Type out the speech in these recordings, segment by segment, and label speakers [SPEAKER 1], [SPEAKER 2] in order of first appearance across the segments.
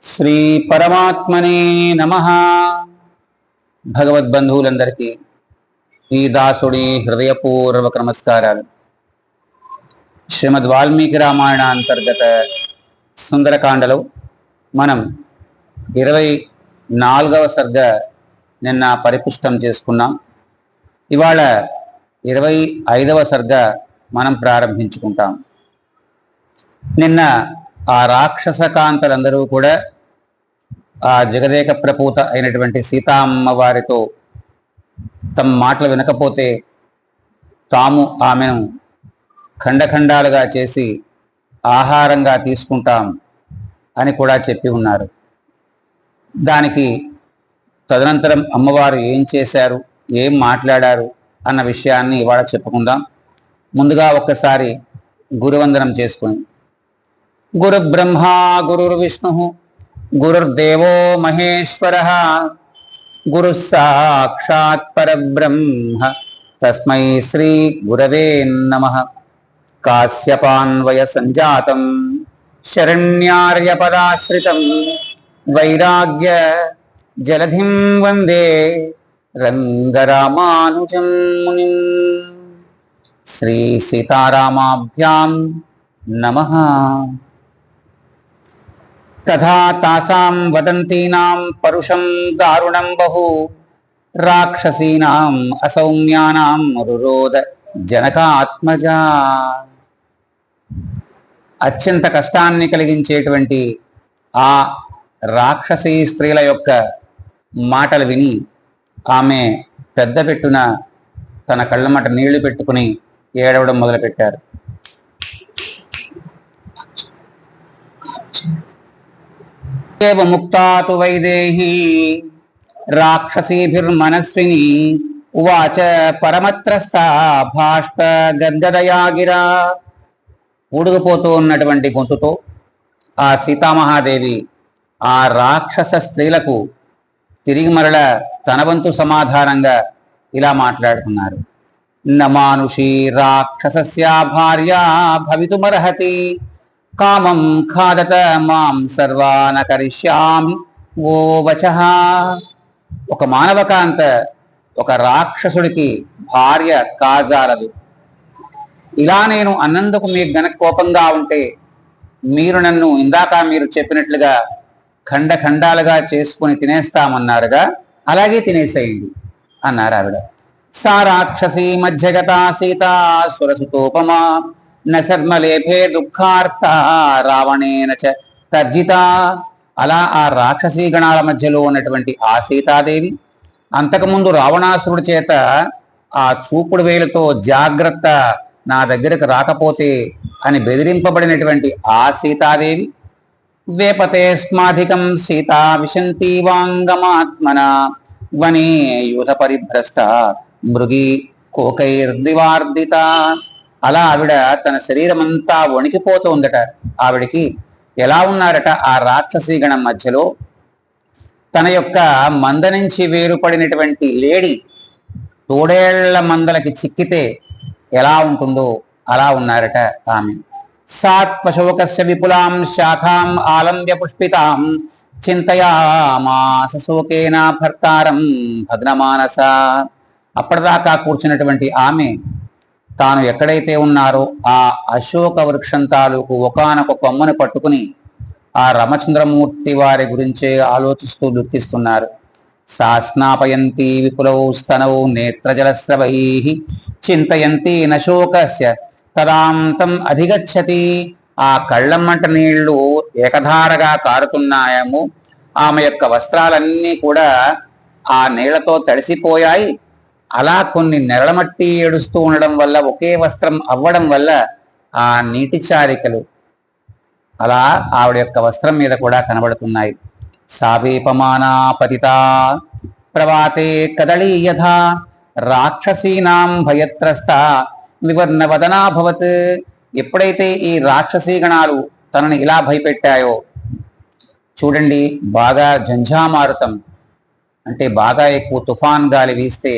[SPEAKER 1] శ్రీ పరమాత్మనే నమః. భగవద్బంధువులందరికీ ఈ దాసుడి హృదయపూర్వక నమస్కారాలు. శ్రీమద్ వాల్మీకి రామాయణ అంతర్గత సుందరకాండలో మనం 24వ సర్గ నిన్న పరిపుష్టం చేసుకున్నాం. ఇవాళ 25వ సర్గ మనం ప్రారంభించుకుంటాం. నిన్న ఆ రాక్షస కాంతలందరూ కూడా ఆ జగదేక ప్రపూత అయినటువంటి సీతామ్మ వారితో తమ మాటలు వినకపోతే తాము ఆమెను ఖండఖండాలుగా చేసి ఆహారంగా తీసుకుంటాం అని కూడా చెప్పి ఉన్నారు. దానికి తదనంతరం అమ్మవారు ఏం చేశారు, ఏం మాట్లాడారు అన్న విషయాన్ని ఇవాళ చెప్పుకుందాం. ముందుగా ఒక్కసారి గురువందనం చేసుకుని, గురు బ్రహ్మా గురుర్విష్ణు గురుర్దేవో మహేశ్వరః గురు సాక్షాత్ పరబ్రహ్మ తస్మై శ్రీ గురవే నమః. కాశ్యపాన్వయ సంజాతం శరణ్యార్య పదాశ్రితం వైరాగ్య జలధిం వందే రంగరామానుజం మునిం. శ్రీ సీతారామాభ్యాం నమః. తథా తాసాం వదంతీనాం పరుషం దారుణం బహు రాక్షసీనాం అసౌమ్యానాం రురోధ జనకాత్మజా. అత్యంత కష్టాన్ని కలిగించేటువంటి ఆ రాక్షసీ స్త్రీల యొక్క మాటలు విని ఆమె పెద్ద పెట్టున తన కళ్ళమట నీళ్లు పెట్టుకుని ఏడవడం మొదలుపెట్టారు. ముక్తాతు వైదేహి రాక్షసీభిర్మనస్విని ఉవాచ పరమత్రస్థ భాష్ప గద్గదయాగిరా. ఊడుగుపోతూ ఉన్నటువంటి గొంతుతో ఆ సీతామహాదేవి ఆ రాక్షస స్త్రీలకు తిరిగి మరల తన వంతు సమాధానంగా ఇలా మాట్లాడుతున్నారు. నమానుషీ రాక్షసస్య భార్య భవితుమర్హతి కామం ఖాదత మాం సర్వాన కరిష్యామి ఓ వచః. ఒక మానవకాంత ఒక రాక్షసుడికి భార్య కాజాలదు. ఇలా నేను అన్నందుకు మీకు గనక కోపంగా ఉంటే మీరు నన్ను ఇందాక మీరు చెప్పినట్లుగా ఖండాలుగా చేసుకుని తినేస్తామన్నారుగా, అలాగే తినేసేయండి అన్నారు ఆవిడ. సా రాక్షసీ మధ్యగతా సీతా సురసుతోపమా నశర్మలేభే దుఃఖార్త రావణేన చ తర్జిత. అలా ఆ రాక్షసీ గణాల మధ్యలో ఉన్నటువంటి ఆ సీతాదేవి అంతకుముందు రావణాసురుడి చేత ఆ చూపుడు వేలుతో జాగ్రత్త, నా దగ్గరకు రాకపోతే అని బెదిరింపబడినటువంటి ఆ సీతాదేవి వేపతే స్మాధికం సీతా విశంతి వాంగమాత్మన వనే యూథ పరిభ్రష్ట మృగి కోకైర్దివార్దిత. అలా ఆవిడ తన శరీరం అంతా వణికిపోతూ ఉందట. ఆవిడికి ఎలా ఉన్నారట, ఆ రాక్షసీ గణం మధ్యలో తన యొక్క మంద నుంచి వేరుపడినటువంటి లేడి తోడేళ్ల మందలకి చిక్కితే ఎలా ఉంటుందో అలా ఉన్నారట ఆమె. సాత్వశోకస్య విపులాం శాఖాం ఆలంబ్య పుష్పితాం చింతయామాస శోకేన భర్తారం భగ్నమానస. అప్పటిదాకా కూర్చున్నటువంటి ఆమె తాను ఎక్కడైతే ఉన్నారో ఆ అశోక వృక్షం తాలూకు ఒకానొక కొమ్మను పట్టుకుని ఆ రామచంద్రమూర్తి వారి గురించే ఆలోచిస్తూ దుఃఖిస్తున్నారు. సాస్నాపయంతి విపులౌ స్తనౌ నేత్రజలస్రవై చింతయంతి నశోకస్య తదాంతం అధిగచ్చతి. ఆ కళ్ళమ్మంట నీళ్లు ఏకధారగా కారుతున్నాయేమో, ఆమె యొక్క వస్త్రాలన్నీ కూడా ఆ నీళ్లతో తడిసిపోయాయి. అలా కొన్ని నెరళమట్టి ఏడుస్తూ ఉండడం వల్ల, ఒకే వస్త్రం అవ్వడం వల్ల ఆ నీటి చారికలు అలా ఆవిడ యొక్క వస్త్రం మీద కూడా కనబడుతున్నాయి. సావేపమానా పతితా ప్రవాతే కదళీ యథా రాక్షసీనాం భయత్రస్త వివర్ణవదనాభవత్. ఎప్పుడైతే ఈ రాక్షసీ గణాలు తనని ఇలా భయపెట్టాయో చూడండి, బాగా జంఝామారుతం అంటే బాగా ఎక్కువ తుఫాన్ గాలి వీస్తే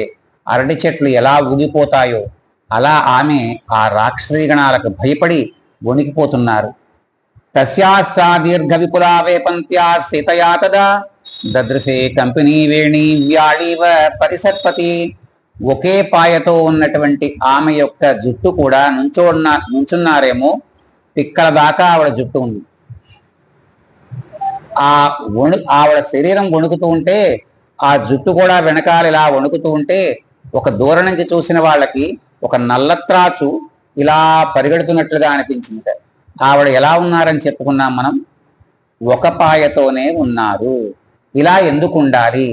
[SPEAKER 1] అరటి చెట్లు ఎలా ఊగిపోతాయో అలా ఆమె ఆ రాక్షసీ గణాలకు భయపడి వణికిపోతున్నారు. తస్యాస్సా దీర్ఘ విపులా వేపంత్యా సీతయా తదా దదృశే కంపెనీ వేణి వ్యాళీవ పరిసత్పతి. ఒకే పాయతో ఉన్నటువంటి ఆమె యొక్క జుట్టు కూడా నుంచున్నారేమో, పిక్కల దాకా ఆవిడ జుట్టు ఉంది. ఆవిడ శరీరం వణుకుతూ ఉంటే ఆ జుట్టు కూడా వెనకాల ఇలా వణుకుతూ ఉంటే ఒక దూరం నుంచి చూసిన వాళ్ళకి ఒక నల్లత్రాచు ఇలా పరిగెడుతున్నట్లుగా అనిపించింది. ఆవిడ ఎలా ఉన్నారని చెప్పుకున్నాం మనం, ఒక పాయతోనే ఉన్నారు. ఇలా ఎందుకు ఉండాలి?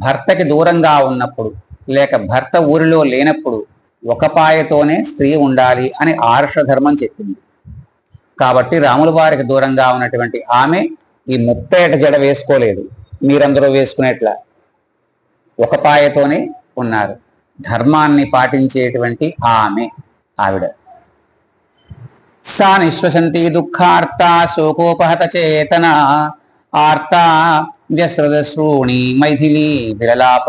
[SPEAKER 1] భర్తకి దూరంగా ఉన్నప్పుడు లేక భర్త ఊరిలో లేనప్పుడు ఒక పాయతోనే స్త్రీ ఉండాలి అని ఆర్షధర్మం చెప్పింది. కాబట్టి రాముల వారికి దూరంగా ఉన్నటువంటి ఆమె ఈ ముప్పేట జడ వేసుకోలేదు, మీరందరూ వేసుకునేట్లా ఒక పాయతోనే ఉన్నారు. ధర్మాన్ని పాటించేటువంటి ఆవిడ. సా నిశ్వసంతి దుఃఖార్త శోకోపహత చేతన ఆర్త వ్యశ్రుతశ్రూణి మైథిలి విరలాప.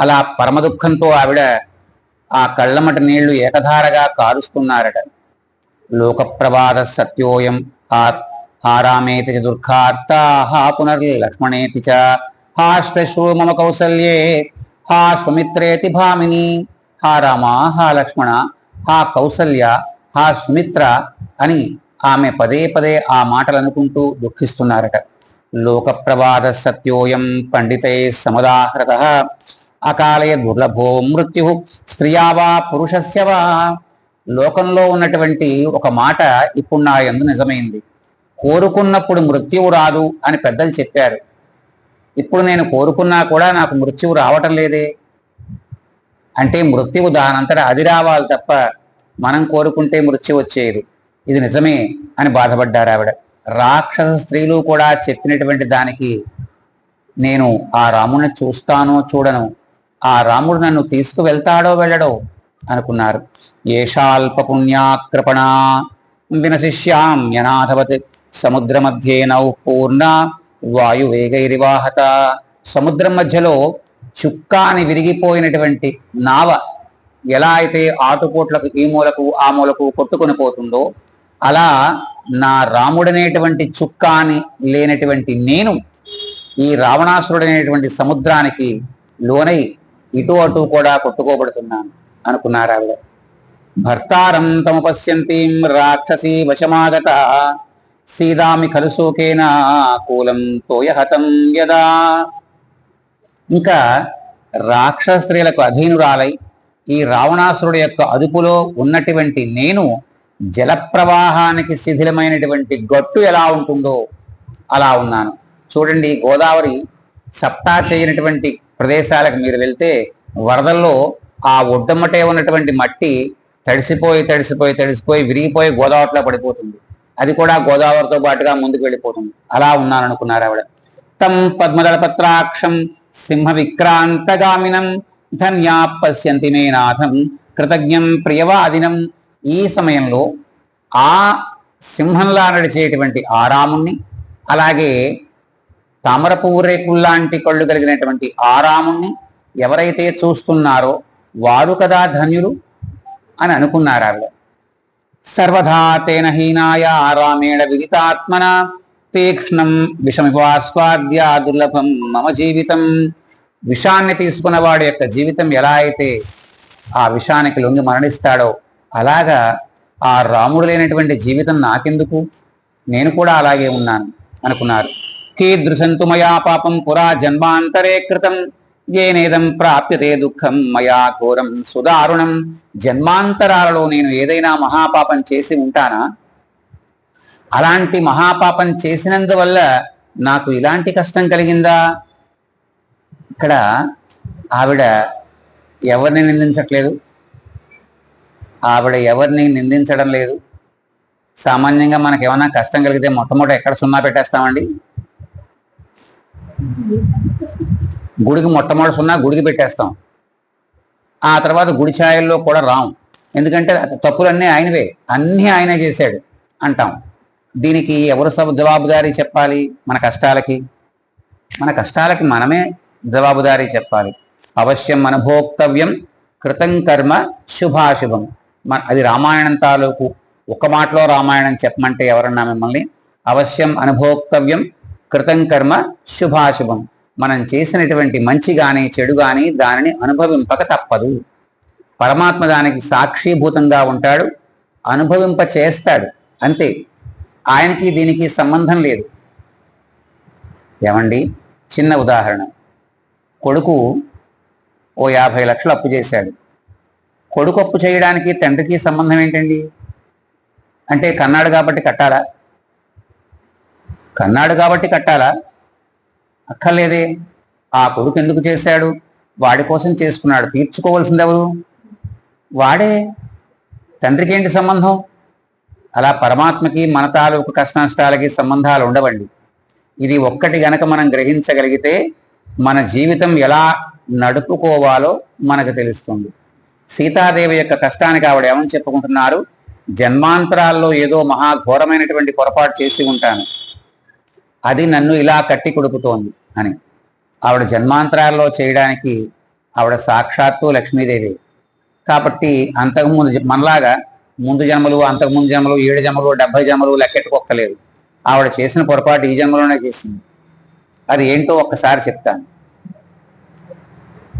[SPEAKER 1] అలా పరమ దుఃఖంతో ఆవిడ ఆ కళ్ళమట నీళ్లు ఏకధారగా కారుస్తున్నారట. లోకప్రవాద సత్యోయం ఆరామేతి చ దుఃఖార్త హా పునర్లక్ష్మణేతి చ హా శ్వశ్రూ మమ కౌసల్యే హా సుమిత్రేతి భామిని. హా రామ, హా లక్ష్మణ, హా కౌసల్య, హా సుమిత్ర అని ఆమె పదే పదే ఆ మాటలు అనుకుంటూ దుఃఖిస్తున్నారట. లోక ప్రవాద సత్యోయం పండితై సముదాహృత అకాలయ దుర్లభో మృత్యు స్త్రియావా పురుషస్యవా. లోకంలో ఉన్నటువంటి ఒక మాట ఇప్పుడు నా యందు నిజమైంది. కోరుకున్నప్పుడు మృత్యువు రాదు అని పెద్దలు చెప్పారు. ఇప్పుడు నేను కోరుకున్నా కూడా నాకు మృత్యువు రావటం లేదే. అంటే మృత్యువు దానంతటా అది రావాలి తప్ప మనం కోరుకుంటే మృత్యు వచ్చేది. ఇది నిజమే అని బాధపడ్డారు ఆవిడ. రాక్షస స్త్రీలు కూడా చెప్పినటువంటి దానికి నేను ఆ రాముడిని చూస్తానో చూడను, ఆ రాముడు నన్ను తీసుకువెళ్తాడో వెళ్ళడో అనుకున్నారు. ఏషాల్ప పుణ్యాకృపణ వినశిష్యామ్యనాథవత్ సముద్ర మధ్యే నౌ పూర్ణ వాయువేగైరివాహత. సముద్రం మధ్యలో చుక్క అని విరిగిపోయినటువంటి నావ ఎలా అయితే ఆటుపోట్లకు ఈ మూలకు ఆ మూలకు కొట్టుకొని పోతుందో అలా నా రాముడనేటువంటి చుక్క అని లేనటువంటి నేను ఈ రావణాసురుడనేటువంటి సముద్రానికి లోనై ఇటు అటు కూడా కొట్టుకోబడుతున్నాను అనుకున్నారు ఆవిడ. భర్తారం తముపశ్యంతీం రాక్షసీ వశమాగత సీదామి ఖలుశోకేన కూలం తోయహతం యదా. ఇంకా రాక్షస స్త్రీలకు అధీనురాలై ఈ రావణాసురుడు యొక్క అదుపులో ఉన్నటువంటి నేను జలప్రవాహానికి శిథిలమైనటువంటి గట్టు ఎలా ఉంటుందో అలా ఉన్నాను. చూడండి, గోదావరి సప్తా చేయనటువంటి ప్రదేశాలకు మీరు వెళ్తే వరదల్లో ఆ ఒడ్డమ్మటే ఉన్నటువంటి మట్టి తడిసిపోయి తడిసిపోయి తడిసిపోయి విరిగిపోయి గోదావరిలో పడిపోతుంది. అది కూడా గోదావరితో పాటుగా ముందుకు వెళ్ళిపోతుంది. అలా ఉన్నాను అనుకున్నారు ఆవిడ. తం పద్మదళపత్రాక్షం సింహ విక్రాంతగామినం ధన్యా పశ్యంతి మే నాథం కృతజ్ఞం ప్రియవాదినం. ఈ సమయంలో ఆ సింహంలా నడిచేటువంటి ఆ రాముణ్ణి, అలాగే తామర పువ్వు రేకుల్లాంటి కళ్ళు కలిగినటువంటి ఆ రాముణ్ణి ఎవరైతే చూస్తున్నారో వారు కదా ధన్యులు అని అనుకున్నారు ఆవిడ. సర్వదా తేన హీనాయ రామేణ విదితాత్మన తీక్ష్ణం విషమివాస్వాద్య దుర్లభం మమ జీవితం. విషాన్ని తీసుకున్న వాడి యొక్క జీవితం ఎలా అయితే ఆ విషానికి లొంగి మరణిస్తాడో అలాగా ఆ రాముడు లేనటువంటి జీవితం నాకెందుకు, నేను కూడా అలాగే ఉన్నాను అనుకున్నారు. కీదృశంతు మయా పాపం పురా జన్మాంతరే కృతం ఏనేదం ప్రాప్యతే దుఃఖం మయా ఘోరం సుదారుణం. జన్మాంతరాలలో నేను ఏదైనా మహాపాపం చేసి ఉంటానా? అలాంటి మహాపాపం చేసినందువల్ల నాకు ఇలాంటి కష్టం కలిగిందా? ఇక్కడ ఆవిడ ఎవరిని నిందించట్లేదు, ఆవిడ ఎవరిని నిందించడం లేదు. సామాన్యంగా మనకు ఏమైనా కష్టం కలిగితే మొట్టమొదటి ఎక్కడ సున్నా పెట్టేస్తామండి? గుడికి మొట్టమొదటి సున్నా గుడికి పెట్టేస్తాం. ఆ తర్వాత గుడి ఛాయల్లో కూడా రాం, ఎందుకంటే తప్పులన్నీ ఆయనవే, అన్నీ ఆయనే చేశాడు అంటాం. దీనికి ఎవరు జవాబుదారీ చెప్పాలి? మన కష్టాలకి మనమే జవాబుదారీ చెప్పాలి. అవశ్యం అనుభోక్తవ్యం కృతం కర్మ శుభాశుభం. అది రామాయణం తాలూకు ఒక మాటలో రామాయణం చెప్పమంటే ఎవరన్నా మిమ్మల్ని అవశ్యం అనుభోక్తవ్యం కృతం కర్మ శుభాశుభం. మనం చేసినటువంటి మంచి కానీ చెడు కానీ దానిని అనుభవింపక తప్పదు. పరమాత్మ దానికి సాక్షిభూతంగా ఉంటాడు, అనుభవింప చేస్తాడు అంతే. ఆయనకి దీనికి సంబంధం లేదు. ఏమండి, చిన్న ఉదాహరణ. కొడుకు ఓ 50 లక్షలు అప్పు చేశాడు. కొడుకు అప్పు చేయడానికి తండ్రికి సంబంధం ఏంటండి? అంటే కన్నాడు కాబట్టి కట్టాలా? కన్నాడు కాబట్టి కట్టాలా? అక్కర్లేదే. ఆ కొడుకు ఎందుకు చేశాడు? వాడి కోసం చేసుకున్నాడు. తీర్చుకోవాల్సింది ఎవరు? వాడే. తండ్రికి ఏంటి సంబంధం? అలా పరమాత్మకి మన తాలూకు కష్ట నష్టాలకి సంబంధాలు ఉండవండి. ఇది ఒక్కటి గనక మనం గ్రహించగలిగితే మన జీవితం ఎలా నడుపుకోవాలో మనకు తెలుస్తుంది. సీతాదేవి యొక్క కష్టానికి ఆవిడ ఏమని చెప్పుకుంటున్నారు? జన్మాంతరాల్లో ఏదో మహాఘోరమైనటువంటి పొరపాటు చేసి ఉంటాను, అది నన్ను ఇలా కట్టి కొడుకుతోంది అని. ఆవిడ జన్మాంతరాల్లో చేయడానికి ఆవిడ సాక్షాత్తు లక్ష్మీదేవి. కాబట్టి అంతకుముందు మనలాగా ముందు జన్మలు, అంతకుముందు జన్మలు, 7 జన్మలు, 70 జన్మలు లెక్కెట్టుకోక్కలేదు. ఆవిడ చేసిన పొరపాటు ఈ జన్మలోనే చేసింది. అది ఏంటో ఒక్కసారి చెప్తాను.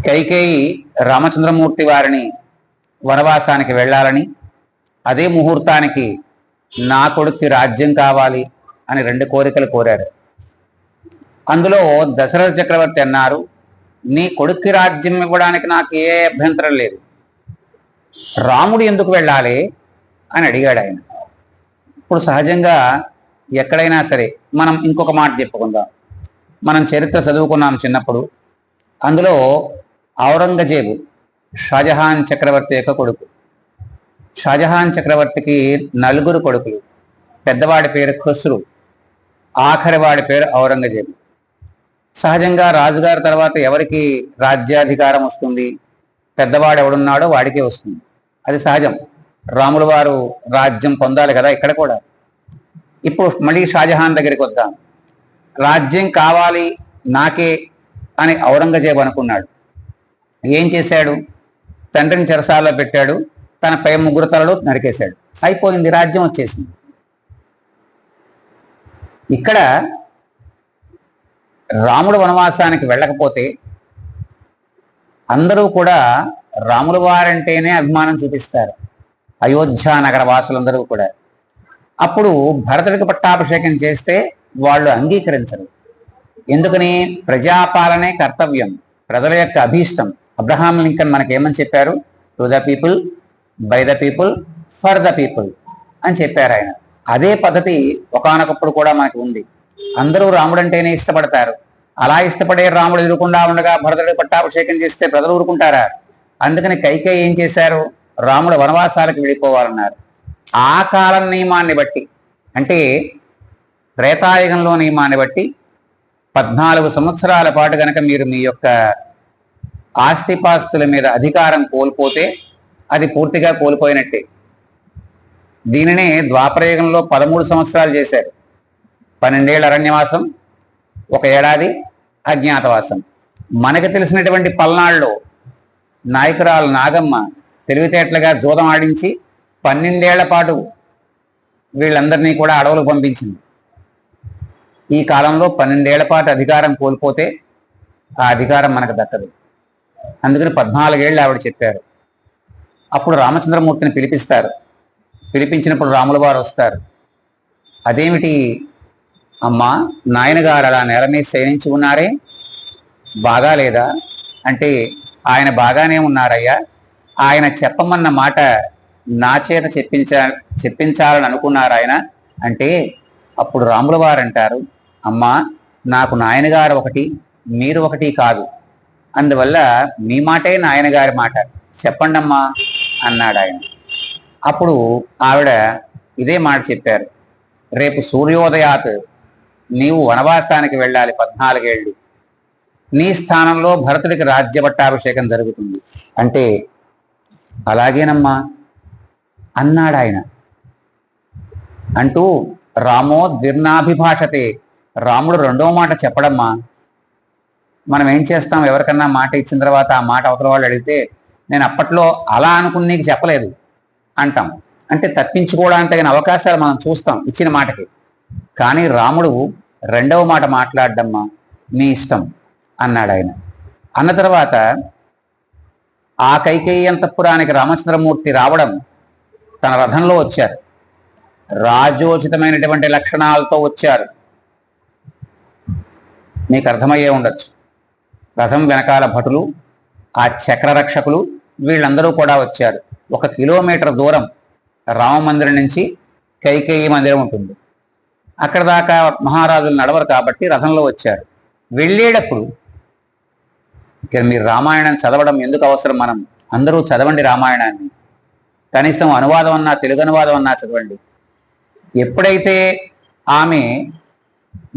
[SPEAKER 1] కైకేయి రామచంద్రమూర్తి వారిని వనవాసానికి వెళ్ళాలని, అదే ముహూర్తానికి నా కొడుక్కి రాజ్యం కావాలి అని 2 కోరికలు కోరారు. అందులో దశరథ చక్రవర్తి అన్నారు, నీ కొడుక్కి రాజ్యం ఇవ్వడానికి నాకు ఏ అభ్యంతరం లేదు, రాముడు ఎందుకు వెళ్ళాలి అని అడిగాడు ఆయన. ఇప్పుడు సహజంగా ఎక్కడైనా సరే మనం ఇంకొక మాట చెప్పుకుందాం. మనం చరిత్ర చదువుకున్నాం చిన్నప్పుడు. అందులో ఔరంగజేబు షాజహాన్ చక్రవర్తి యొక్క కొడుకు. షాజహాన్ చక్రవర్తికి 4 కొడుకులు. పెద్దవాడి పేరు ఖుస్రు, ఆఖరి వాడి పేరు ఔరంగజేబు. సహజంగా రాజుగారి తర్వాత ఎవరికి రాజ్యాధికారం వస్తుంది? పెద్దవాడు ఎవడున్నాడో వాడికే వస్తుంది. అది సహజం. రాముల వారు రాజ్యం పొందాలి కదా ఇక్కడ కూడా. ఇప్పుడు మళ్ళీ షాజహాన్ దగ్గరికి వద్దాం. రాజ్యం కావాలి నాకే అని ఔరంగజేబు అనుకున్నాడు. ఏం చేశాడు? తండ్రిని చెరసాల్లో పెట్టాడు, తన పై 3 తలలు నరికేశాడు. అయిపోయింది, రాజ్యం వచ్చేసింది. ఇక్కడ రాముడు వనవాసానికి వెళ్ళకపోతే అందరూ కూడా రాముల వారంటేనే అభిమానం చూపిస్తారు, అయోధ్య నగర వాసులందరూ కూడా. అప్పుడు భరతుడికి పట్టాభిషేకం చేస్తే వాళ్ళు అంగీకరించరు. ఎందుకని? ప్రజాపాలనే కర్తవ్యం, ప్రజల యొక్క అభీష్టం. అబ్రహాం లింకన్ మనకేమని చెప్పారు? To the people, by the people, for the people అని చెప్పారు ఆయన. అదే పద్ధతి ఒకానొకప్పుడు కూడా మనకు ఉంది. అందరూ రాముడంటేనే ఇష్టపడతారు. అలా ఇష్టపడే రాముడు ఎదురుకుండా ఉండగా భరతుడికి పట్టాభిషేకం చేస్తే ప్రజలు ఊరుకుంటారా? అందుకని కైకేయి ఏం చేశారు? రాముడు వనవాసాలకు వెళ్ళిపోవాలన్నారు. ఆ కాలం నియమాన్ని బట్టి, అంటే త్రేతాయుగంలో నియమాన్ని బట్టి 14 సంవత్సరాల పాటు గనక మీరు మీ యొక్క ఆస్తిపాస్తుల మీద అధికారం కోల్పోతే అది పూర్తిగా కోల్పోయినట్టే. దీనినే ద్వాపరయుగంలో 13 సంవత్సరాలు చేశారు. 12 ఏళ్ళ అరణ్యవాసం, 1 ఏడాది అజ్ఞాతవాసం. మనకు తెలిసినటువంటి పల్నాడులో నాయకురాలు నాగమ్మ తెలివితేటలుగా జూదం ఆడించి 12 ఏళ్ల పాటు వీళ్ళందరినీ కూడా అడవులకు పంపించింది. ఈ కాలంలో 12 ఏళ్ల పాటు అధికారం కోల్పోతే ఆ అధికారం మనకు దక్కదు. అందుకని 14 ఏళ్ళు ఆవిడ చెప్పారు. అప్పుడు రామచంద్రమూర్తిని పిలిపిస్తారు. పిలిపించినప్పుడు రాముల వారు వస్తారు. అదేమిటి అమ్మా, నాయనగారు అలా నేల మీద శయనించి ఉన్నారే, బాగాలేదా అంటే, ఆయన బాగానే ఉన్నారయ్యా, ఆయన చెప్పమన్న మాట నా చేత చెప్పించాలని అనుకున్నారు ఆయన అంటే. అప్పుడు రాముల వారు అంటారు, అమ్మా నాకు నాయనగారు ఒకటి, మీరు ఒకటి కాదు, అందువల్ల మీ మాటే నాయనగారి మాట, చెప్పండమ్మా అన్నాడు ఆయన. అప్పుడు ఆవిడ ఇదే మాట చెప్పారు, రేపు సూర్యోదయాత్ నీవు వనవాసానికి వెళ్ళాలి 14 ఏళ్ళు. నీ స్థానంలో భరతుడికి రాజ్య పట్టాభిషేకం జరుగుతుంది అంటే, అలాగేనమ్మా అన్నాడు ఆయన. అంటూ రామో ద్విర్నాభిభాషతే, రాముడు 2వ మాట చెప్పడమ్మా. మనం ఏం చేస్తాం? ఎవరికన్నా మాట ఇచ్చిన తర్వాత ఆ మాట అవతల వాళ్ళు అడిగితే, నేను అప్పట్లో అలా అనుకుని నీకు చెప్పలేదు అంటాం. అంటే తప్పించుకోవడానికి తగిన అవకాశాలు మనం చూస్తాం ఇచ్చిన మాటకి. కానీ రాముడు రెండవ మాట మాట్లాడమ్మా నీ ఇష్టం అన్నాడు ఆయన. అన్న తర్వాత ఆ కైకేయి అంతఃపురానికి రామచంద్రమూర్తి రావడం, తన రథంలో వచ్చారు, రాజోచితమైనటువంటి లక్షణాలతో వచ్చారు. మీకు అర్థమయ్యే ఉండొచ్చు. రథం వెనకాల భటులు, ఆ చక్రరక్షకులు, వీళ్ళందరూ కూడా వచ్చారు. 1 కిలోమీటర్ దూరం రామమందిరం నుంచి కైకేయి మందిరం ఉంటుంది. అక్కడ దాకా మహారాజులు నడవరు కాబట్టి రథంలో వచ్చారు. వెళ్ళేటప్పుడు ఇక్కడ మీరు రామాయణం చదవడం ఎందుకు అవసరం? మనం అందరూ చదవండి రామాయణాన్ని, కనీసం అనువాదం అన్నా, తెలుగు అనువాదం అన్నా చదవండి. ఎప్పుడైతే ఆమె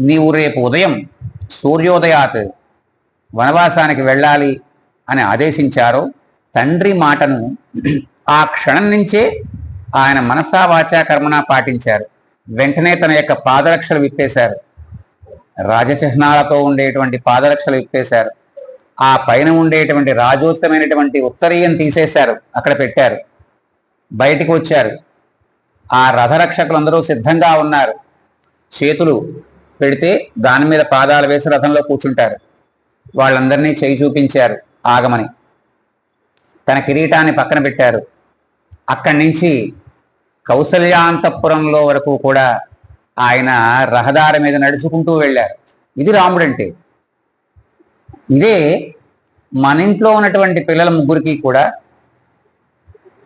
[SPEAKER 1] నీవు రేపు ఉదయం సూర్యోదయాత్ వనవాసానికి వెళ్ళాలి అని ఆదేశించారో, తండ్రి మాటను ఆ క్షణం నుంచే ఆయన మనసా వాచా కర్మణ పాటించారు. వెంటనే తన యొక్క పాదరక్షలు విప్పేశారు, రాజచిహ్నాలతో ఉండేటువంటి పాదరక్షలు విప్పేశారు. ఆ పైన ఉండేటువంటి రాజోచితమైనటువంటి ఉత్తరీయం తీసేశారు, అక్కడ పెట్టారు. బయటికి వచ్చారు. ఆ రథరక్షకులందరూ సిద్ధంగా ఉన్నారు. చేతులు పెడితే దాని మీద పాదాలు వేసి రథంలో కూర్చుంటారు. వాళ్ళందరినీ చేయి చూపించారు ఆగమని. తన కిరీటాన్ని పక్కన పెట్టారు. అక్కడి నుంచి కౌసల్యాంతఃపురంలో వరకు కూడా ఆయన రహదారి మీద నడుచుకుంటూ వెళ్ళారు. ఇది రాముడంటే. ఇదే మన ఇంట్లో ఉన్నటువంటి పిల్లల ముగ్గురికి కూడా,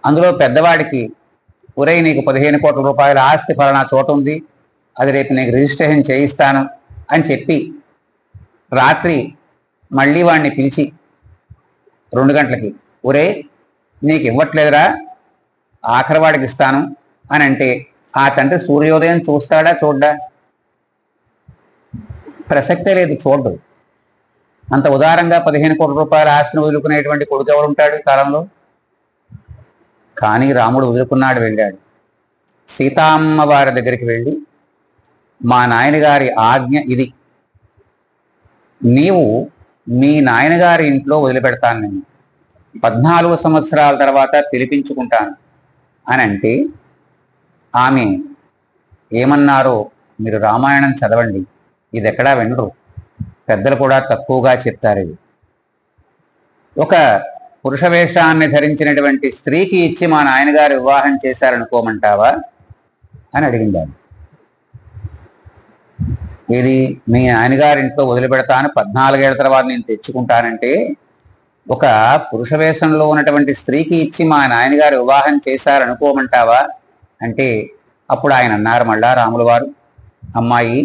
[SPEAKER 1] అందులో పెద్దవాడికి, ఒరే నీకు 15 కోట్ల రూపాయల ఆస్తి ఫలానా చోట ఉంది, అది రేపు నీకు రిజిస్ట్రేషన్ చేయిస్తాను అని చెప్పి రాత్రి మళ్ళీ వాడిని పిలిచి 2 గంటలకి, ఒరే నీకు ఇవ్వట్లేదురా, ఆఖరి వాడికి ఇస్తాను అని అంటే ఆ తండ్రి సూర్యోదయం చూస్తాడా? చూడ్డా? ప్రసక్తే లేదు, చూడ్డు. అంత ఉదారంగా 15 కోట్ల రూపాయల ఆస్తిని వదులుకునేటువంటి కొడుకు ఎవరు ఉంటాడు ఈ కాలంలో? కానీ రాముడు వదులుకున్నాడు, వెళ్ళాడు. సీతామ్మ వారి దగ్గరికి వెళ్ళి, మా నాయనగారి ఆజ్ఞ ఇది, నీవు మీ నాయనగారి ఇంట్లో వదిలిపెడతాను, నేను 14 సంవత్సరాల తర్వాత పిలిపించుకుంటాను అని అంటే, ఆమె ఏమన్నారో మీరు రామాయణం చదవండి, ఇది ఎక్కడా వినరు, పెద్దలు కూడా తక్కువగా చెప్తారు. ఇది ఒక పురుష వేషాన్ని ధరించినటువంటి స్త్రీకి ఇచ్చి మా నాయనగారు వివాహం చేశారనుకోమంటావా అని అడిగింది. ఇది మీ నాయనగారింట్లో వదిలిపెడతాను, 14 ఏళ్ల తర్వాత నేను తెచ్చుకుంటానంటే, ఒక పురుష వేషంలో ఉన్నటువంటి స్త్రీకి ఇచ్చి మా నాయనగారు వివాహం చేశారనుకోమంటావా అంటే, అప్పుడు ఆయన అన్నారు మళ్ళా రాముల వారు, అమ్మాయి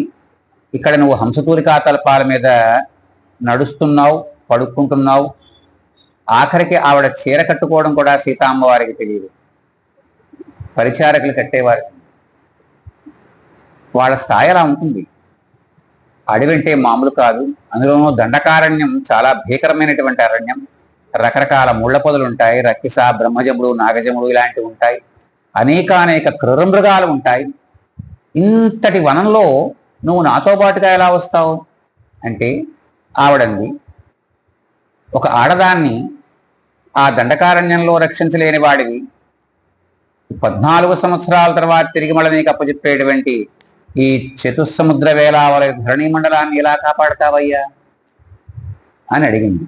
[SPEAKER 1] ఇక్కడ నువ్వు హంసతూలికా తలపాల మీద నడుస్తున్నావు, పడుకుంటున్నావు, ఆఖరికి ఆవిడ చీర కట్టుకోవడం కూడా సీతామ్మవారికి తెలియదు, పరిచారకులు కట్టేవారు. వాళ్ళ స్థాయి అలా ఉంటుంది. అడవంటే మామూలు కాదు. అందులోనూ దండకారణ్యం చాలా భీకరమైనటువంటి అరణ్యం. రకరకాల ముళ్ళ పొదలు ఉంటాయి, రక్కిస, బ్రహ్మజముడు, నాగజముడు ఇలాంటివి ఉంటాయి, అనేక క్రూరమృగాలు ఉంటాయి. ఇంతటి వనంలో నువ్వు నాతో పాటుగా ఎలా వస్తావు అంటే, ఆవిడంది, ఒక ఆడదాన్ని ఆ దండకారణ్యంలో రక్షించలేని వాడివి 14 సంవత్సరాల తర్వాత తిరిగి మళ్ళీ నీకు అప్పచెప్పేటువంటి ఈ చతుస్సముద్ర వేలావల ధరణీ మండలాన్ని ఎలా కాపాడతావయ్యా అని అడిగింది.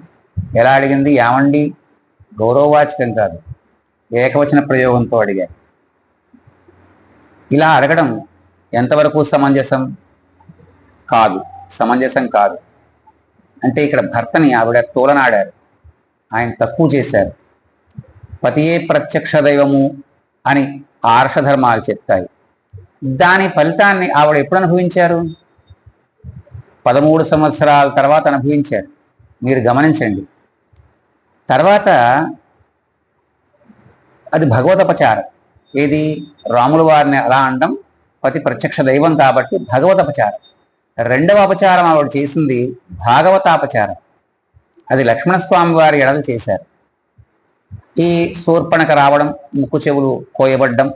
[SPEAKER 1] ఎలా అడిగింది? ఏమండి, గౌరవవాచకం కాదు, ఏకవచన ప్రయోగంతో అడిగారు. ఇలా అడగడం ఎంతవరకు సమంజసం కాదు, సమంజసం కాదు. అంటే ఇక్కడ భర్తని ఆవిడ తోలనాడారు, ఆయన తక్కువ చేశారు. పతియే ప్రత్యక్ష దైవము అని ఆర్షధర్మాలు చెప్తాయి. దాని ఫలితాన్ని ఆవిడ ఎప్పుడు అనుభవించారు? 13 సంవత్సరాల తర్వాత అనుభవించారు. మీరు గమనించండి. తర్వాత అది భగవదపచారం. ఏది? రాముల వారిని అలా అనడం పతి ప్రత్యక్ష దైవం కాబట్టి భగవదపచారం. రెండవ అపచారం ఆవిడ చేసింది భాగవతాపచారం. అది లక్ష్మణస్వామి వారి ఎడలు చేశారు. ఈ శూర్పణక రావడం, ముక్కు చెవులు కోయబడ్డం,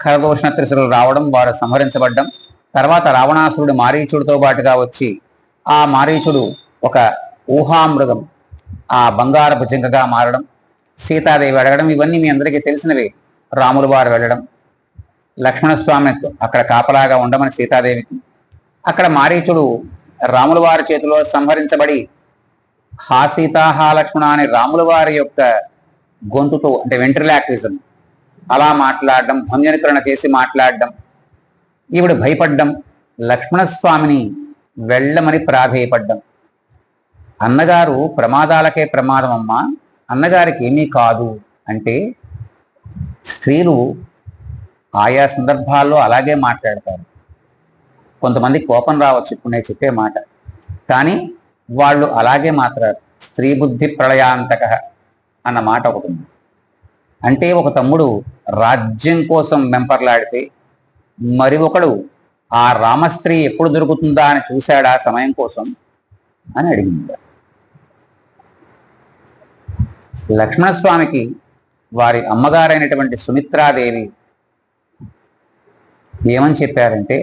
[SPEAKER 1] ఖరదూషణ త్రిశులు రావడం, వారు సంహరించబడ్డం, తర్వాత రావణాసురుడు మారీచుడితో పాటుగా వచ్చి ఆ మారీచుడు ఒక ఊహామృగం, ఆ బంగారపు జింకగా మారడం, సీతాదేవి అడగడం, ఇవన్నీ మీ అందరికీ తెలిసినవే. రాములు వారు వెళ్ళడం, లక్ష్మణస్వామి అక్కడ కాపలాగా ఉండమని సీతాదేవికి, అక్కడ మారీచుడు రాముల వారి చేతిలో సంహరించబడి హా సీతా హా లక్ష్మణ అని రాముల వారి యొక్క గొంతుతో అంటే వెంట్రిలాక్విజం అలా మాట్లాడడం, భంజనకరణ చేసి మాట్లాడడం, ఈవిడ భయపడ్డం, లక్ష్మణస్వామిని వెళ్ళమని ప్రాధేయపడ్డం. అన్నగారు ప్రమాదాలకే ప్రమాదం అమ్మా, అన్నగారికి ఏమీ కాదు అంటే స్త్రీలు ఆయా సందర్భాల్లో అలాగే మాట్లాడతారు. కొంతమంది కోపం రావచ్చు ఇప్పుడు నేను చెప్పే మాట, కానీ వాళ్ళు అలాగే మాట్లాడారు. స్త్రీ బుద్ధి ప్రళయాంతక అన్న మాట ఒకటి ఉంది. అంటే ఒక తమ్ముడు రాజ్యం కోసం వెంపర్లాడితే మరి ఒకడు ఆ రామస్త్రీ ఎప్పుడు దొరుకుతుందా అని చూశాడా సమయం కోసం అని అడిగింది. లక్ష్మణస్వామికి వారి అమ్మగారైనటువంటి సుమిత్రాదేవి ఏమని చెప్పారంటే,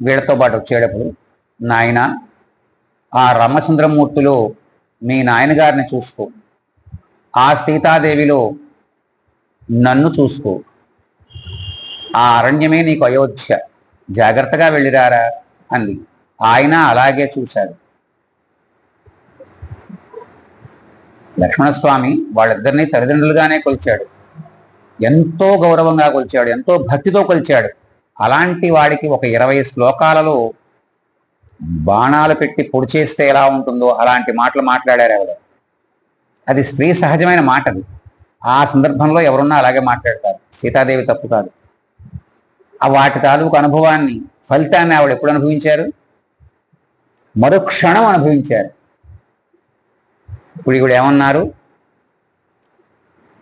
[SPEAKER 1] వీళ్ళతో పాటు వచ్చేటప్పుడు, నాయన ఆ రామచంద్రమూర్తిలో మీ నాయనగారిని చూసుకో, ఆ సీతాదేవిలో నన్ను చూసుకో, ఆ అరణ్యమే నీకు అయోధ్య, జాగ్రత్తగా వెళ్ళిరారా అంది. ఆయన అలాగే చూశాడు. లక్ష్మణస్వామి వాళ్ళిద్దరినీ తల్లిదండ్రులుగానే కొలిచాడు, ఎంతో గౌరవంగా కొలిచాడు, ఎంతో భక్తితో కొలిచాడు. అలాంటి వాడికి ఒక 20 శ్లోకాలలో బాణాలు పెట్టి పొడి చేస్తే ఎలా ఉంటుందో అలాంటి మాటలు మాట్లాడారు ఆవిడ. అది స్త్రీ సహజమైన మాట. అది ఆ సందర్భంలో ఎవరున్నా అలాగే మాట్లాడతారు. సీతాదేవి తప్పు కాదు. ఆ వాటి తాలూకు అనుభవాన్ని, ఫలితాన్ని ఆవిడ ఎప్పుడు అనుభవించారు? మరుక్షణం అనుభవించారు. ఇప్పుడు ఇవిడ ఏమన్నారు?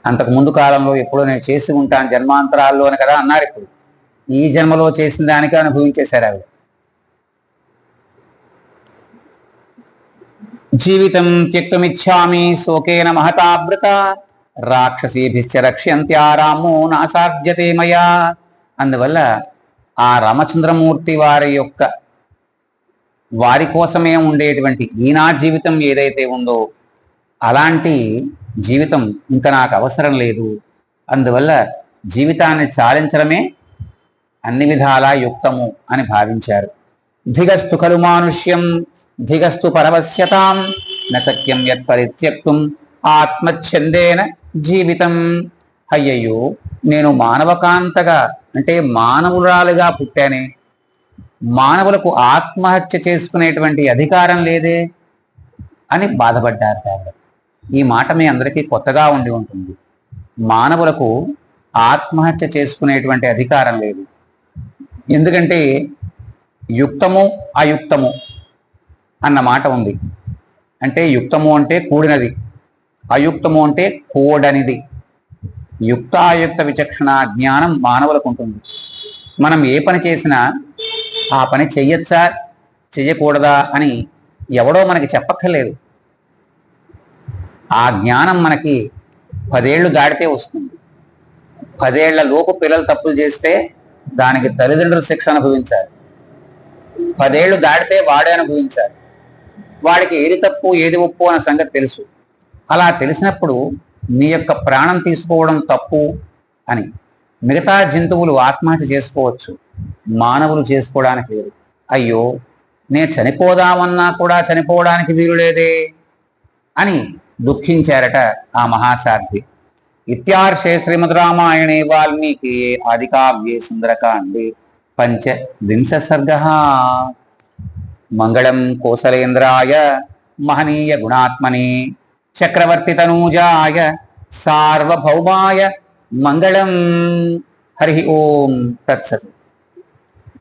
[SPEAKER 1] అంతకు ముందు కాలంలో ఎప్పుడో నేను చేసి ఉంటాను జన్మాంతరాల్లో అని కదా అన్నారు. ఇప్పుడు ఈ జన్మలో చేసిన దానికే అనుభవించేశారు ఆవిడ. జీవితం త్యక్తుమిచ్చామి శోకేన మహతావృత రాక్షసీభిశ్చ రక్ష్యంత్యా రామో నాసాధ్యతే మయా. అందువల్ల ఆ రామచంద్రమూర్తి వారి కోసమే ఉండేటువంటి ఈ నా జీవితం ఏదైతే ఉందో అలాంటి జీవితం ఇంకా నాకు అవసరం లేదు. అందువల్ల జీవితాన్ని చాలించడమే అన్ని విధాలా యుక్తము అని భావించారు. ధిగస్తు ఖలు మానుష్యం ధిగస్తు పరవశ్యతాం నశక్యం యత్ పరిత్యక్తుం ఆత్మచ్ఛందేన జీవితం. అయ్యయ్యో, నేను మానవకాంతగా అంటే మానవురాలుగా పుట్టానే, మానవులకు ఆత్మహత్య చేసుకునేటువంటి అధికారం లేదే అని బాధపడ్డారు ఆవిడ. ఈ మాట మీ అందరికీ కొత్తగా ఉండి ఉంటుంది. మానవులకు ఆత్మహత్య చేసుకునేటువంటి అధికారం లేదు. ఎందుకంటే యుక్తము అయుక్తము అన్న మాట ఉంది. అంటే యుక్తము అంటే కూడినది, అయుక్తము అంటే కూడనిది. యుక్తాయుక్త విచక్షణ జ్ఞానం మానవులకు ఉంటుంది. మనం ఏ పని చేసినా ఆ పని చెయ్యొచ్చా చెయ్యకూడదా అని ఎవడో మనకి చెప్పక్కర్లేదు. ఆ జ్ఞానం మనకి 10 ఏళ్ళు దాటితే వస్తుంది. 10 ఏళ్ల లోపు పిల్లలు తప్పులు చేస్తే దానికి తల్లిదండ్రులు శిక్ష అనుభవించాలి. 10 ఏళ్ళు దాటితే వాడే అనుభవించాలి. వాడికి ఏది తప్పు ఏది ఒప్పు అన్న సంగతి తెలుసు. అలా తెలిసినప్పుడు నీ యొక్క ప్రాణం తీసుకోవడం తప్పు అని. మిగతా జంతువులు ఆత్మహత్య చేసుకోవచ్చు, మానవులు చేసుకోవడానికి లేదు. అయ్యో, నేను చనిపోదామన్నా కూడా చనిపోవడానికి వీలు లేదే అని దుఃఖించారట ఆ మహాసాధ్వి. ఇత్యార్షే శ్రీమద్ రామాయణే వాల్మీకి ఆదికావ్యే సుందరకాండే 15 సర్గః. మంగళం కోసలేంద్రాయ మహనీయ గుణాత్మనే చక్రవర్తి తనూజాయ సార్వభౌమాయ మంగళం. హరి ఓం తత్సత్.